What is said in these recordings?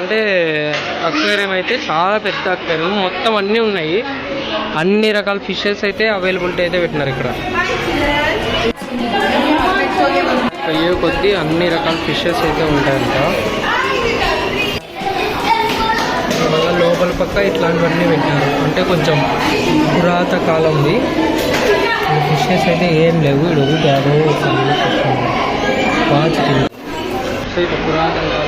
అంటే అక్వేరియం అయితే చాలా పెద్ద అక్వేరియం, మొత్తం అన్నీ ఉన్నాయి, అన్ని రకాల ఫిషెస్ అయితే అవైలబిలిటీ అయితే పెట్టినారు ఇక్కడ. అయ్యే కొద్దీ అన్ని రకాల ఫిషెస్ అయితే ఉంటాయంట. మళ్ళీ లోపల పక్క ఇట్లాంటివన్నీ పెట్టినారు, అంటే కొంచెం పురాత కాలంది. ఫిషెస్ అయితే ఏం లేవు, ఇడుగు బ్యాగు వాచ్ పురాతన కాలం.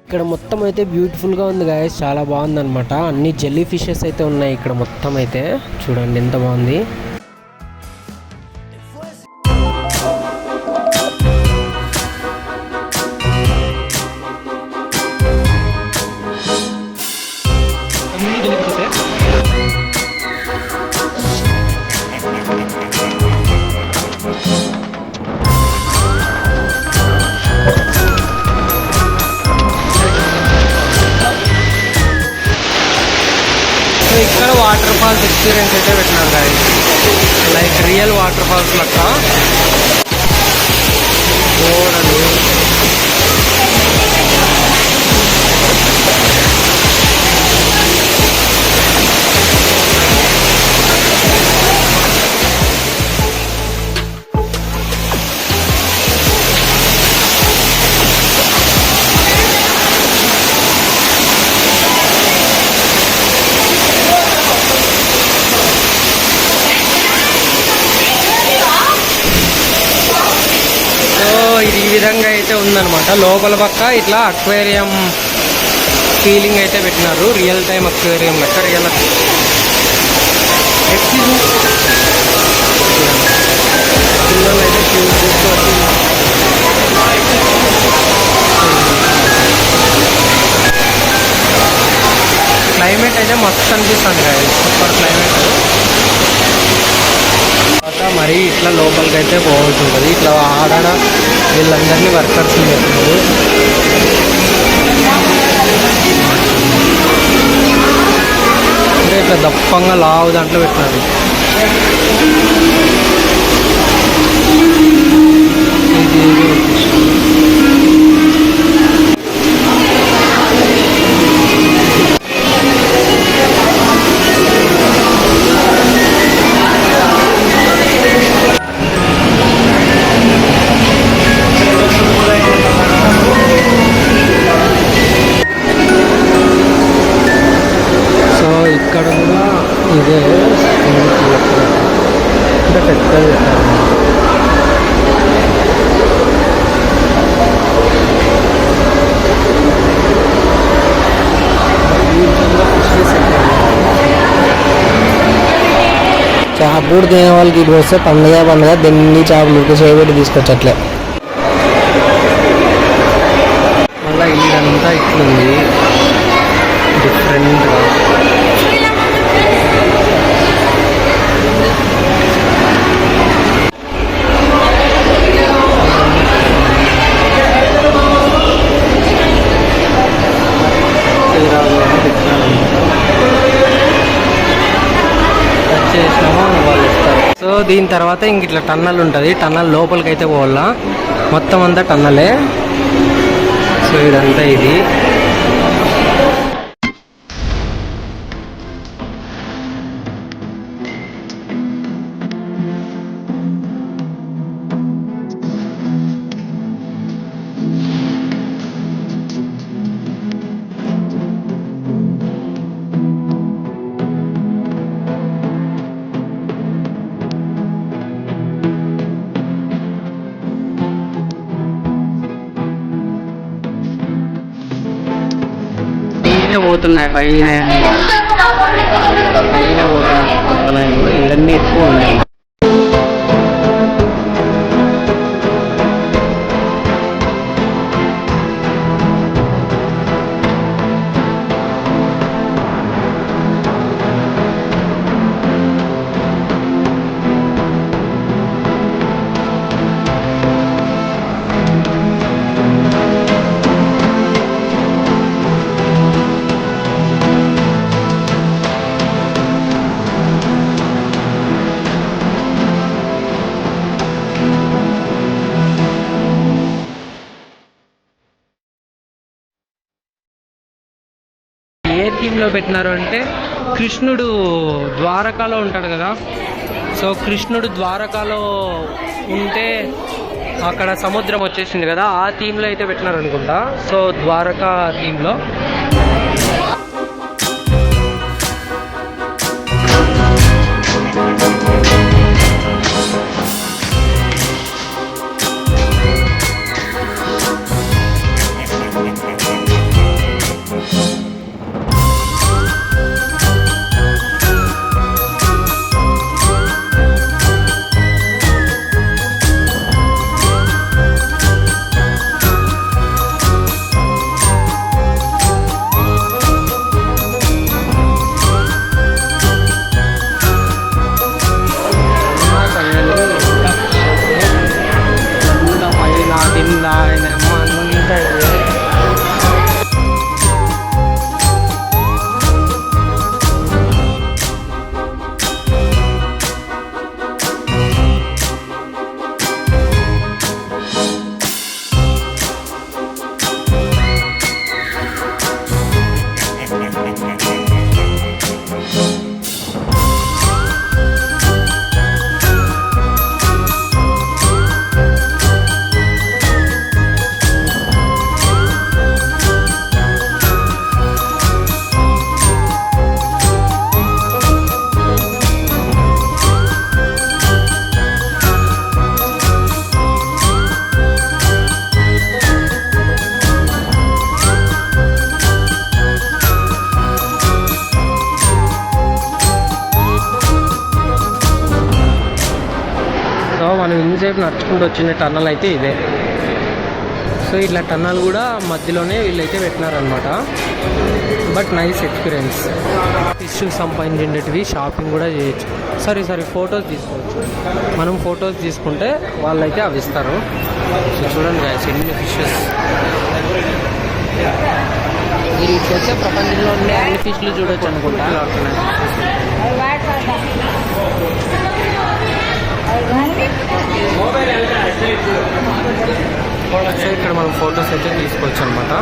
ఇక్కడ మొత్తం అయితే బ్యూటిఫుల్గా ఉంది గాయస్, చాలా బాగుంది అనమాట. అన్ని జెల్లీ ఫిషెస్ అయితే ఉన్నాయి ఇక్కడ మొత్తం అయితే, చూడండి ఎంత బాగుంది. ఇక్కడ వాటర్ ఫాల్స్ ఎక్స్పీరియన్స్ అయితే పెట్టినారు guys, like real waterfalls లెక్క. ఇది ఈ విధంగా అయితే ఉందన్నమాట. లోపల పక్క ఇట్లా అక్వేరియం ఫీలింగ్ అయితే పెట్టినారు, రియల్ టైమ్ అక్వేరియం లెక్క. రియల్ పిల్లలు అయితే క్లైమేట్ అయితే మస్తు అనిపిస్తుంది కదా, సూపర్ క్లైమేట్. మరి ఇట్లా లోపలికి అయితే పోవాల్సి ఉంటుంది. ఇట్లా ఆడ వీళ్ళందరినీ వర్కర్స్ చేస్తున్నారు. అంటే ఇట్లా దప్పంగా లావు దాంట్లో పెట్టినారు. ఇక్కడ కూడా ఇదే అంటే పెద్దది. చేపలు తినే వాళ్ళకి ఇప్పుడు వస్తే పండుగ దెన్ని చేపలు చేయబెట్టి తీసుకొచ్చట్లే. మళ్ళీ ఇల్లంతా ఇట్లుంది డిఫరెంట్గా. సో దీని తర్వాత ఇంక ఇట్లా టన్నల్ ఉంటుంది, టన్నల్ లోపలికి అయితే పోవాలా, మొత్తం అంతా టన్నలే. సో ఇదంతా ఇది పోతున్నాయి పైన పోతున్నాయి, ఇవన్నీ ఎక్కువ ఉన్నాయి. ఏ థీమ్లో పెట్టినారు అంటే కృష్ణుడు ద్వారకాలో ఉంటాడు కదా, సో కృష్ణుడు ద్వారకాలో ఉంటే అక్కడ సముద్రం వచ్చేసింది కదా, ఆ థీమ్లో అయితే పెట్టినారు అనుకుంటా. సో ద్వారకా థీమ్లో. మనం ఇంతసేపు నడుచుకుంటూ వచ్చిన టన్నల్ అయితే ఇదే. సో ఇట్లా టన్నల్ కూడా మధ్యలోనే వీళ్ళైతే పెట్టినారనమాట. But nice experience. ఫిష్ సంపాదించేటివి షాపింగ్ కూడా చేయొచ్చు. సారీ ఫొటోస్ తీసుకోవచ్చు. మనం ఫొటోస్ తీసుకుంటే వాళ్ళైతే అవి ఇస్తారు. సో చూడండి గాయస్, ఎన్ని ఫిషెస్. మీరు ఇట్లయితే ప్రపంచంలో ఉండే అన్ని ఫిష్లు చూడొచ్చు అనుకుంటా. సో ఇక్కడ మనం ఫొటోస్ అయితే తీసుకోవచ్చు అనమాట.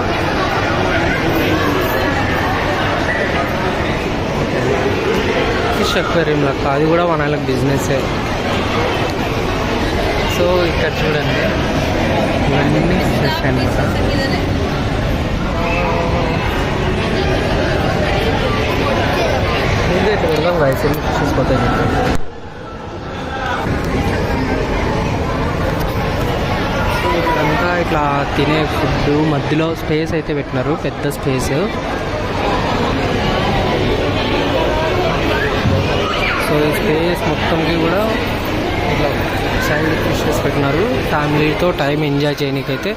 ఫిష్ అక్వేరియం లెక్క అది కూడా వాళ్ళకి బిజినెస్సే. సో ఇక్కడ చూడండి ఇవన్నీ ఫిషెస్ అనమాట. ఇదే పెడదాం రైస్ ఎన్ని ఫిషెస్ పోతాయి. అంతా ఇట్లా తినే ఫుడ్ మధ్యలో స్పేస్ అయితే పెట్టినారు, పెద్ద స్పేస్. సో ఈ స్పేస్ మొత్తంకి కూడా ఇట్లా సైడ్ ఫిషెస్ పెట్టినారు. ఫ్యామిలీతో టైం ఎంజాయ్ చేయడానికైతే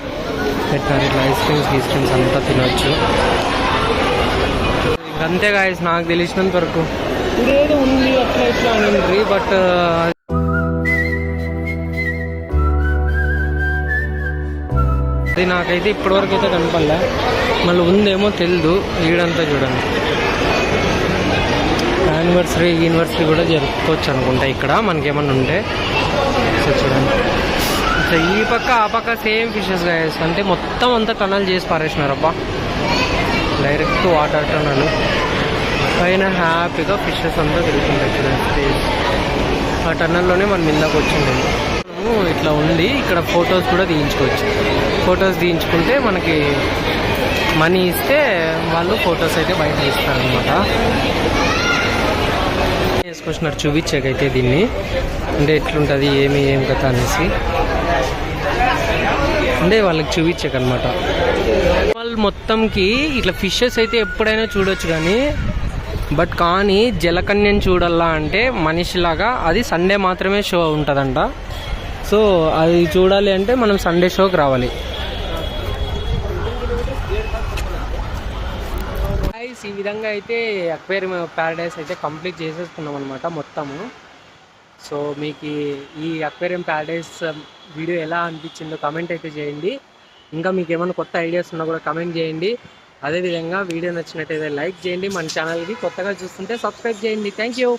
పెట్టినారు. ఇట్లా ఐస్ క్రీమ్స్ అంతా తినవచ్చు. ఇంకంతే గాయస్, నాకు తెలిసినంత వరకు ఇదేదో ఉంది అట్లా ఇట్లా ఉంది. బట్ అది నాకైతే ఇప్పటివరకు అయితే కనపడలే. మళ్ళీ ఉందేమో తెలీదు. ఈడంతా చూడండి యూనివర్సిటీ కూడా జరుపుకోవచ్చు అనుకుంటా ఇక్కడ మనకేమన్నా ఉంటే. సో చూడండి సో ఈ పక్క ఆ పక్క సేమ్ ఫిషెస్ గాయస్. అంటే మొత్తం అంతా టనల్ చేసి పారేసినారబ్బా. డైరెక్ట్ వాటర్ టనల్ పైన హ్యాపీగా ఫిషెస్ అంతా తిరుగుతుంటాయి చూడండి. ఆ టనల్లోనే మనం ఇందాక వచ్చింది. ఇట్లా ఉండి ఇక్కడ ఫొటోస్ కూడా తీయించుకోవచ్చు. ఫొటోస్ తీయించుకుంటే మనకి మనీ ఇస్తే వాళ్ళు ఫొటోస్ అయితే బయట తీస్తారనమాట. వేసుకొచ్చినారు చూపించాకైతే దీన్ని, అంటే ఎట్లుంటుంది ఏం కథ అనేసి అంటే వాళ్ళకి చూపించాకనమాట. వాళ్ళు మొత్తంకి ఇట్లా ఫిషెస్ అయితే ఎప్పుడైనా చూడొచ్చు కానీ జలకన్యని చూడాలా అంటే మనిషిలాగా అది సండే మాత్రమే షో ఉంటుందంట. సో అది చూడాలి అంటే మనం సండే షోకి రావాలి. ఈ విధంగా అయితే అక్వేరియం ప్యారడైస్ అయితే కంప్లీట్ చేసేసుకున్నాం అనమాట మొత్తము. సో మీకు ఈ అక్వేరియం ప్యారడైస్ వీడియో ఎలా అనిపించిందో కమెంట్ అయితే చేయండి. ఇంకా మీకు ఏమైనా కొత్త ఐడియాస్ ఉన్నా కూడా కమెంట్ చేయండి. అదేవిధంగా వీడియో నచ్చినట్టయితే లైక్ చేయండి. మన ఛానల్కి కొత్తగా చూస్తుంటే సబ్స్క్రైబ్ చేయండి. Thank you.